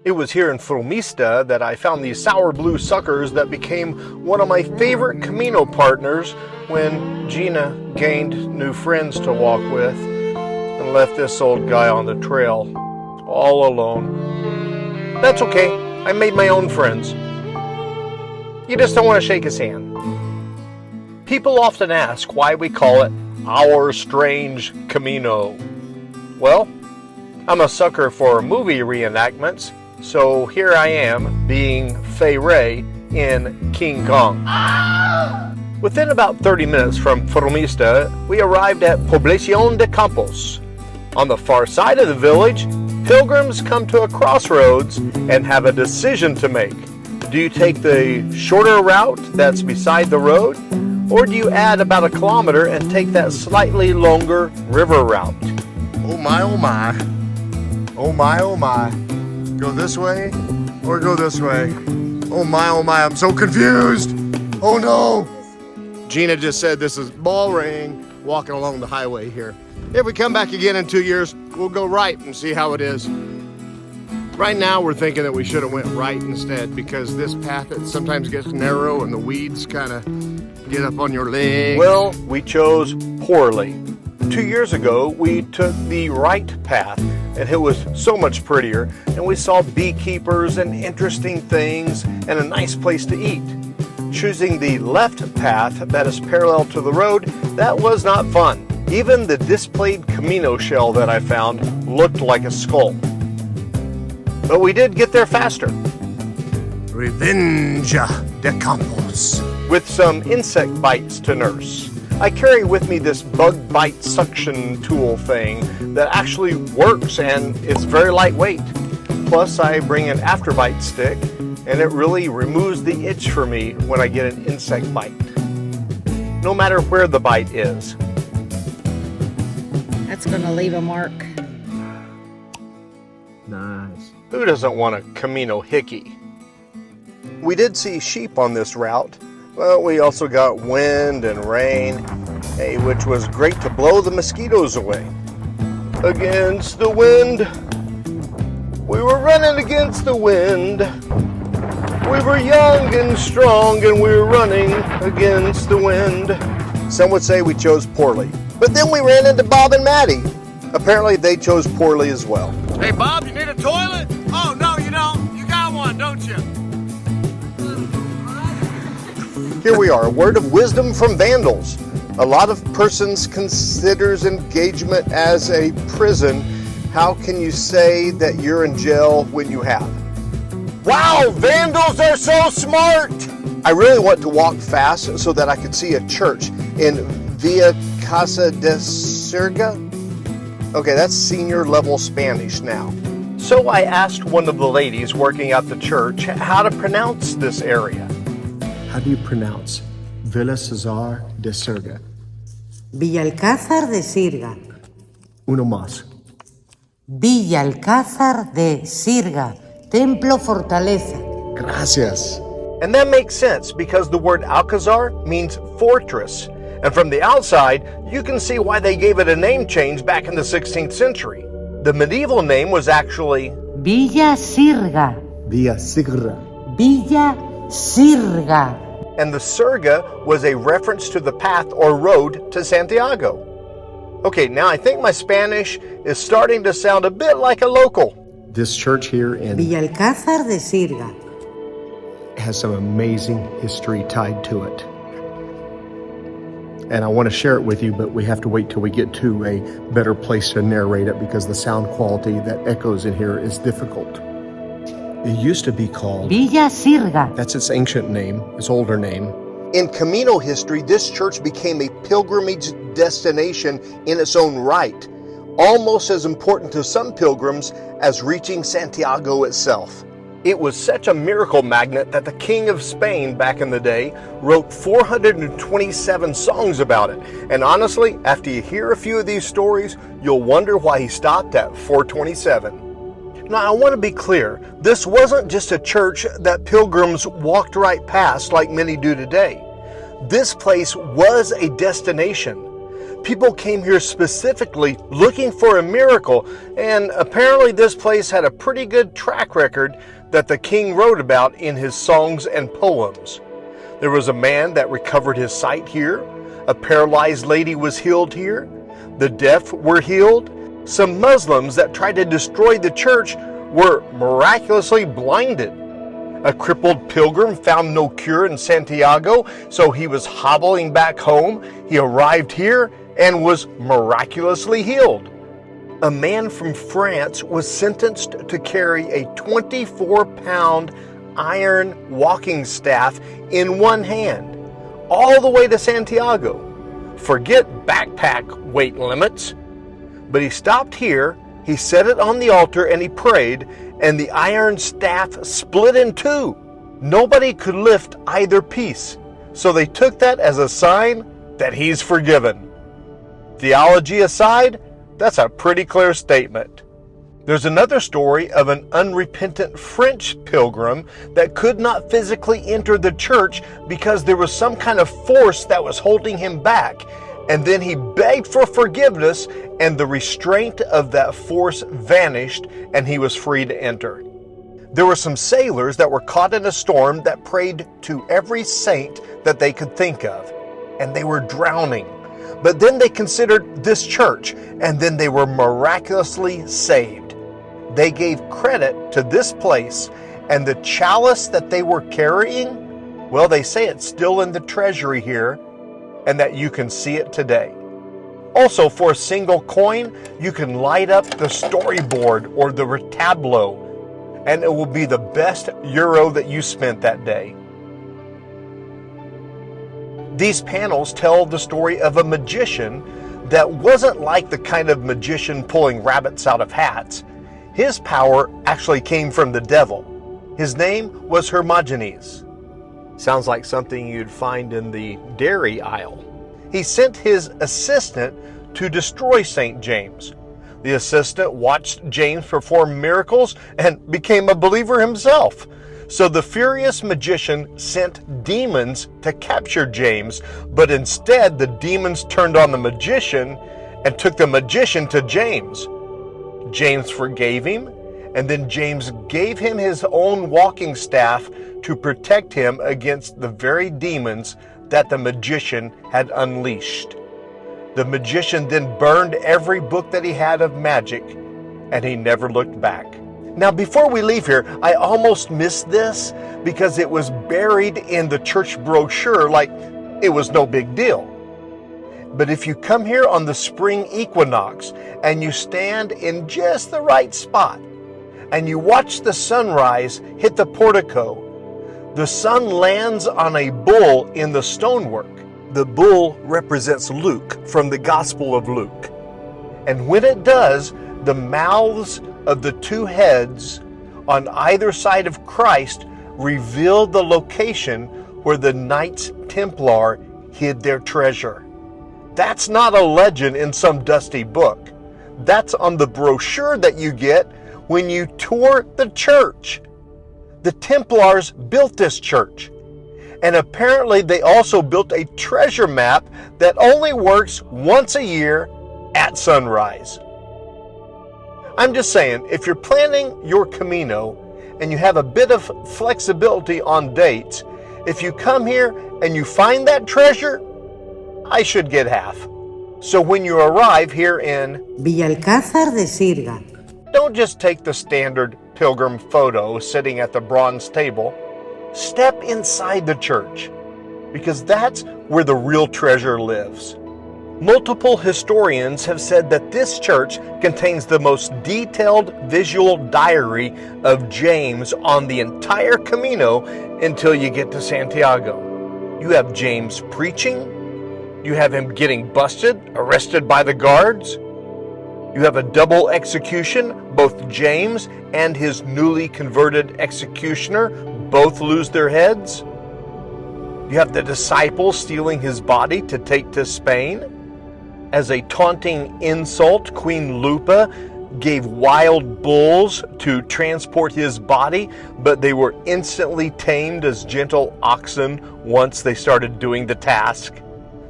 It was here in Frómista that I found these sour blue suckers that became one of my favorite Camino partners when Gina gained new friends to walk with and left this old guy on the trail all alone. That's okay, I made my own friends. You just don't want to shake his hand. People often ask why we call it our strange Camino. Well, I'm a sucker for movie reenactments, so here I am being Fay Ray in King Kong. Within about 30 minutes from Frómista, we arrived at Población de Campos. On the far side of the village, pilgrims come to a crossroads and have a decision to make. Do you take the shorter route that's beside the road, or do you add about 1 kilometer and take that slightly longer river route? Oh my, oh my. Oh my, oh my. Go this way or go this way? Oh my, I'm so confused. Oh no. Gina just said this is boring walking along the highway here. If we come back again in 2 years, we'll go right and see how it is. Right now we're thinking that we should have went right instead because this path it sometimes gets narrow and the weeds kind of get up on your leg. Well, we chose poorly. 2 years ago, we took the right path, and it was so much prettier, and we saw beekeepers and interesting things and a nice place to eat. Choosing the left path that is parallel to the road, that was not fun. Even the displayed Camino shell that I found looked like a skull. But we did get there faster. Revenge de Campos. With some insect bites to nurse. I carry with me this bug bite suction tool thing that actually works and it's very lightweight. Plus I bring an afterbite stick and it really removes the itch for me when I get an insect bite. No matter where the bite is. That's gonna leave a mark. Nice. Who doesn't want a Camino hickey? We did see sheep on this route. Well, we also got wind and rain, which was great to blow the mosquitoes away. Against the wind, we were running against the wind. We were young and strong and we were running against the wind. Some would say we chose poorly, but then we ran into Bob and Maddie. Apparently they chose poorly as well. Hey Bob, you need a toilet? Oh, no, you don't. You got one, don't you? Here we are, a word of wisdom from vandals. A lot of persons considers engagement as a prison. How can you say that you're in jail when you have? Wow, vandals are so smart! I really want to walk fast so that I could see a church in Villalcázar de Sirga. Okay, that's senior level Spanish now. So I asked one of the ladies working at the church how to pronounce this area. How do you pronounce Villalcázar de Sirga? Villalcázar de Sirga. Uno más. Villalcázar de Sirga. Templo Fortaleza. Gracias. And that makes sense because the word Alcázar means fortress. And from the outside, you can see why they gave it a name change back in the 16th century. The medieval name was actually Villa Sirga. Villa Sirga. Villa Sirga. And the Sirga was a reference to the path or road to Santiago. Okay, now I think my Spanish is starting to sound a bit like a local. This church here in Villalcázar de Sirga has some amazing history tied to it. And I want to share it with you, but we have to wait till we get to a better place to narrate it because the sound quality that echoes in here is difficult. It used to be called Villa Sirga. That's its ancient name, its older name. In Camino history, this church became a pilgrimage destination in its own right, almost as important to some pilgrims as reaching Santiago itself. It was such a miracle magnet that the King of Spain back in the day wrote 427 songs about it. And honestly, after you hear a few of these stories, you'll wonder why he stopped at 427. Now, I want to be clear, this wasn't just a church that pilgrims walked right past like many do today. This place was a destination. People came here specifically looking for a miracle, and apparently this place had a pretty good track record that the king wrote about in his songs and poems. There was a man that recovered his sight here. A paralyzed lady was healed here. The deaf were healed. Some Muslims that tried to destroy the church were miraculously blinded. A crippled pilgrim found no cure in Santiago, so he was hobbling back home. He arrived here and was miraculously healed. A man from France was sentenced to carry a 24-pound iron walking staff in one hand, all the way to Santiago. Forget backpack weight limits. But he stopped here, he set it on the altar, and he prayed, and the iron staff split in two. Nobody could lift either piece, so they took that as a sign that he's forgiven. Theology aside, that's a pretty clear statement. There's another story of an unrepentant French pilgrim that could not physically enter the church because there was some kind of force that was holding him back. And then he begged for forgiveness, and the restraint of that force vanished, and he was free to enter. There were some sailors that were caught in a storm that prayed to every saint that they could think of, and they were drowning. But then they considered this church, and then they were miraculously saved. They gave credit to this place, and the chalice that they were carrying, well, they say it's still in the treasury here, and that you can see it today. Also, for a single coin, you can light up the storyboard or the retablo, and it will be the best euro that you spent that day. These panels tell the story of a magician that wasn't like the kind of magician pulling rabbits out of hats. His power actually came from the devil. His name was Hermogenes. Sounds like something you'd find in the dairy aisle. He sent his assistant to destroy St. James. The assistant watched James perform miracles and became a believer himself. So the furious magician sent demons to capture James, but instead the demons turned on the magician and took the magician to James. James forgave him, and then James gave him his own walking staff to protect him against the very demons that the magician had unleashed. The magician then burned every book that he had of magic, and he never looked back. Now, before we leave here, I almost missed this because it was buried in the church brochure like it was no big deal. But if you come here on the spring equinox and you stand in just the right spot and you watch the sunrise hit the portico, the sun lands on a bull in the stonework. The bull represents Luke from the Gospel of Luke. And when it does, the mouths of the two heads on either side of Christ reveal the location where the Knights Templar hid their treasure. That's not a legend in some dusty book. That's on the brochure that you get when you tour the church. The Templars built this church, and apparently they also built a treasure map that only works once a year at sunrise. I'm just saying, if you're planning your Camino and you have a bit of flexibility on dates, if you come here and you find that treasure, I should get half. So when you arrive here in Villalcázar de Sirga, don't just take the standard pilgrim photo sitting at the bronze table. Step inside the church, because that's where the real treasure lives. Multiple historians have said that this church contains the most detailed visual diary of James on the entire Camino until you get to Santiago. You have James preaching, you have him getting busted, arrested by the guards, you have a double execution. Both James and his newly converted executioner both lose their heads. You have the disciples stealing his body to take to Spain. As a taunting insult, Queen Lupa gave wild bulls to transport his body, but they were instantly tamed as gentle oxen once they started doing the task.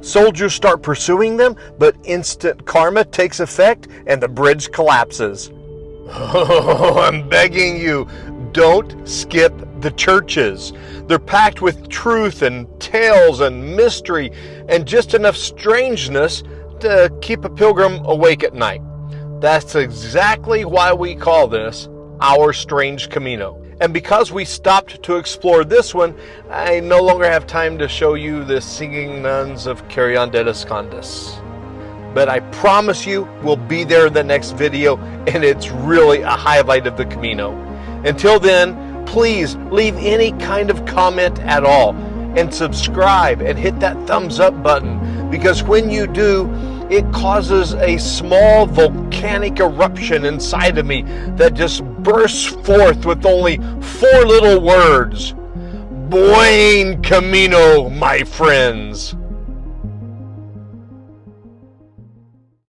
Soldiers start pursuing them, but instant karma takes effect and the bridge collapses. Oh, I'm begging you, don't skip the churches. They're packed with truth and tales and mystery and just enough strangeness to keep a pilgrim awake at night. That's exactly why we call this our strange Camino. And because we stopped to explore this one, I no longer have time to show you the singing nuns of Carrion de las Condes. But I promise you we'll be there in the next video, and it's really a highlight of the Camino. Until then, please leave any kind of comment at all, and subscribe and hit that thumbs up button, because when you do, it causes a small volcanic eruption inside of me that just bursts forth with only 4 little words. Buen Camino, my friends.